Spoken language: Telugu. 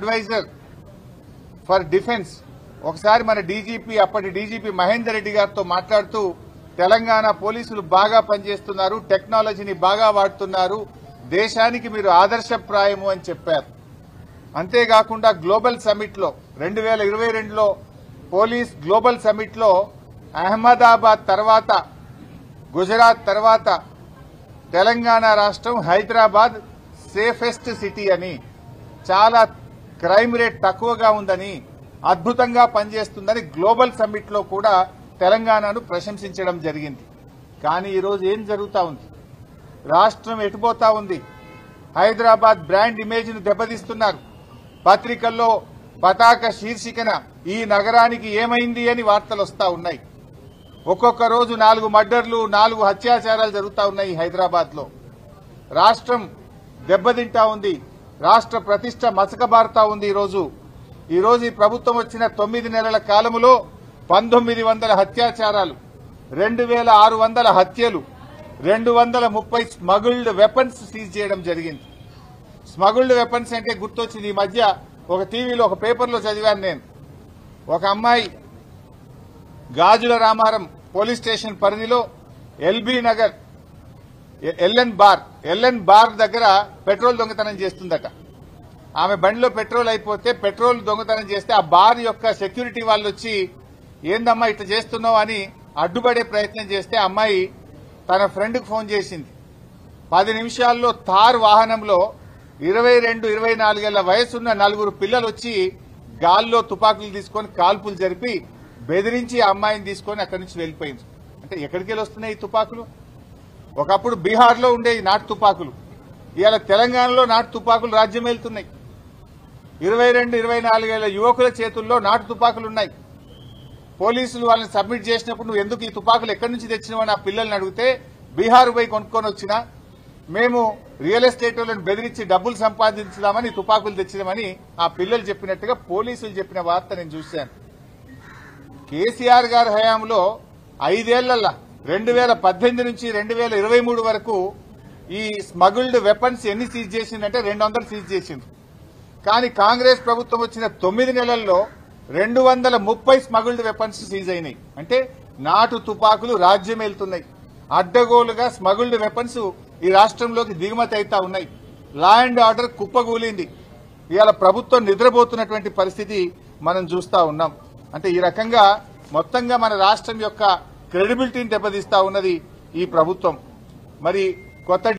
అడ్వైజర్ ఫర్ డిఫెన్స్ ఒకసారి మన డీజీపీ అప్పటి డీజీపీ మహేందర్ రెడ్డి గారితో మాట్లాడుతూ తెలంగాణ పోలీసులు బాగా పనిచేస్తున్నారు, టెక్నాలజీని బాగా వాడుతున్నారు, దేశానికి మీరు ఆదర్శప్రాయము అని చెప్పారు. అంతేకాకుండా గ్లోబల్ సమిట్ లో 2022లో పోలీస్ గ్లోబల్ సమిట్ లో అహ్మదాబాద్ తర్వాత గుజరాత్ తర్వాత తెలంగాణ రాష్ట్రం హైదరాబాద్ సేఫెస్ట్ సిటీ అని, చాలా క్రైమ్ రేట్ తక్కువగా ఉందని, అద్భుతంగా పనిచేస్తుందని గ్లోబల్ సమ్మిట్ లో కూడా తెలంగాణను ప్రశంసించడం జరిగింది. కానీ ఈరోజు ఏం జరుగుతా ఉంది? రాష్ట్రం ఎటుపోతా ఉంది? హైదరాబాద్ బ్రాండ్ ఇమేజ్ ను దెబ్బతీస్తున్నారు. పత్రికల్లో పతాక శీర్షికన ఈ నగరానికి ఏమైంది అని వార్తలు వస్తా ఉన్నాయి. ఒక్కొక్క రోజు 4 మర్డర్లు, 4 హత్యాచారాలు జరుగుతా ఉన్నాయి హైదరాబాద్ లో. రాష్ట్రం దెబ్బతింటా ఉంది, రాష్ట్ర ప్రతిష్ట మసకబారుతా ఉంది. ఈరోజు ఈ ప్రభుత్వం వచ్చిన 9 నెలల కాలములో 1900 హత్యాచారాలు, 2600 హత్యలు, 230 స్మగుల్డ్ వెపన్స్ సీజ్ చేయడం జరిగింది. స్మగుల్డ్ వెపన్స్ అంటే గుర్తొచ్చింది. ఈ మధ్య ఒక టీవీలో ఒక పేపర్లో చదివాను నేను. ఒక అమ్మాయి గాజుల రామారం పోలీస్ స్టేషన్ పరిధిలో ఎల్బీ నగర్ ఎల్ఎన్ బార్ దగ్గర పెట్రోల్ దొంగతనం చేస్తుందట. ఆమె బండిలో పెట్రోల్ అయిపోతే పెట్రోల్ దొంగతనం చేస్తే ఆ బార్ యొక్క సెక్యూరిటీ వాళ్ళు వచ్చి ఏందమ్మా ఇట్లా చేస్తున్నావు అని అడ్డుపడే ప్రయత్నం చేస్తే అమ్మాయి తన ఫ్రెండ్కు ఫోన్ చేసింది. 10 నిమిషాల్లో థార్ వాహనంలో 22-24 ఏళ్ల వయసున్న 4 పిల్లలు వచ్చి గాల్లో తుపాకులు తీసుకొని కాల్పులు జరిపి బెదిరించి ఆ అమ్మాయిని తీసుకొని అక్కడి నుంచి వెళ్లిపోయింది. అంటే ఎక్కడికి వెళ్ళి వస్తున్నాయి ఈ తుపాకులు? ఒకప్పుడు బీహార్లో ఉండే ఈ నాటు తుపాకులు ఇవాళ తెలంగాణలో నాటు తుపాకులు రాజ్యం వెళ్తున్నాయి. 22-24 ఏళ్ల యువకుల చేతుల్లో నాటు తుపాకులు ఉన్నాయి. పోలీసులు వాళ్ళని సబ్మిట్ చేసినప్పుడు నువ్వు ఎందుకు ఈ తుపాకులు ఎక్కడి నుంచి తెచ్చినావని ఆ పిల్లల్ని అడిగితే బీహార్ పోయి కొనుక్కొని వచ్చినా, మేము రియల్ ఎస్టేట్ వాళ్ళని బెదిరించి డబ్బులు సంపాదించుదామని తుపాకులు తెచ్చినామని ఆ పిల్లలు చెప్పినట్టుగా పోలీసులు చెప్పిన వార్త నేను చూశాను. కేసీఆర్ గారి హయాంలో 5 ఏళ్లలో 2018 నుంచి 2023 వరకు ఈ స్మగుల్డ్ వెపన్స్ ఎన్ని సీజ్ చేసిందంటే 200 సీజ్ చేసింది. కానీ కాంగ్రెస్ ప్రభుత్వం వచ్చిన 9 నెలల్లో 230 స్మగుల్డ్ వెపన్స్ సీజ్ అయినాయి. అంటే నాటు తుపాకులు రాజ్యం వెళ్తున్నాయి. అడ్డగోలుగా స్మగుల్డ్ వెపన్స్ ఈ రాష్ట్రంలోకి దిగుమతి అవుతా ఉన్నాయి. లా అండ్ ఆర్డర్ కుప్పగూలింది. ఇవాళ ప్రభుత్వం నిద్రపోతున్నటువంటి పరిస్థితి మనం చూస్తా ఉన్నాం. అంటే ఈ రకంగా మొత్తంగా మన రాష్ట్రం యొక్క క్రెడిబిలిటీని దెబ్బతీస్తా ఉన్నది ఈ ప్రభుత్వం. మరి కొత్త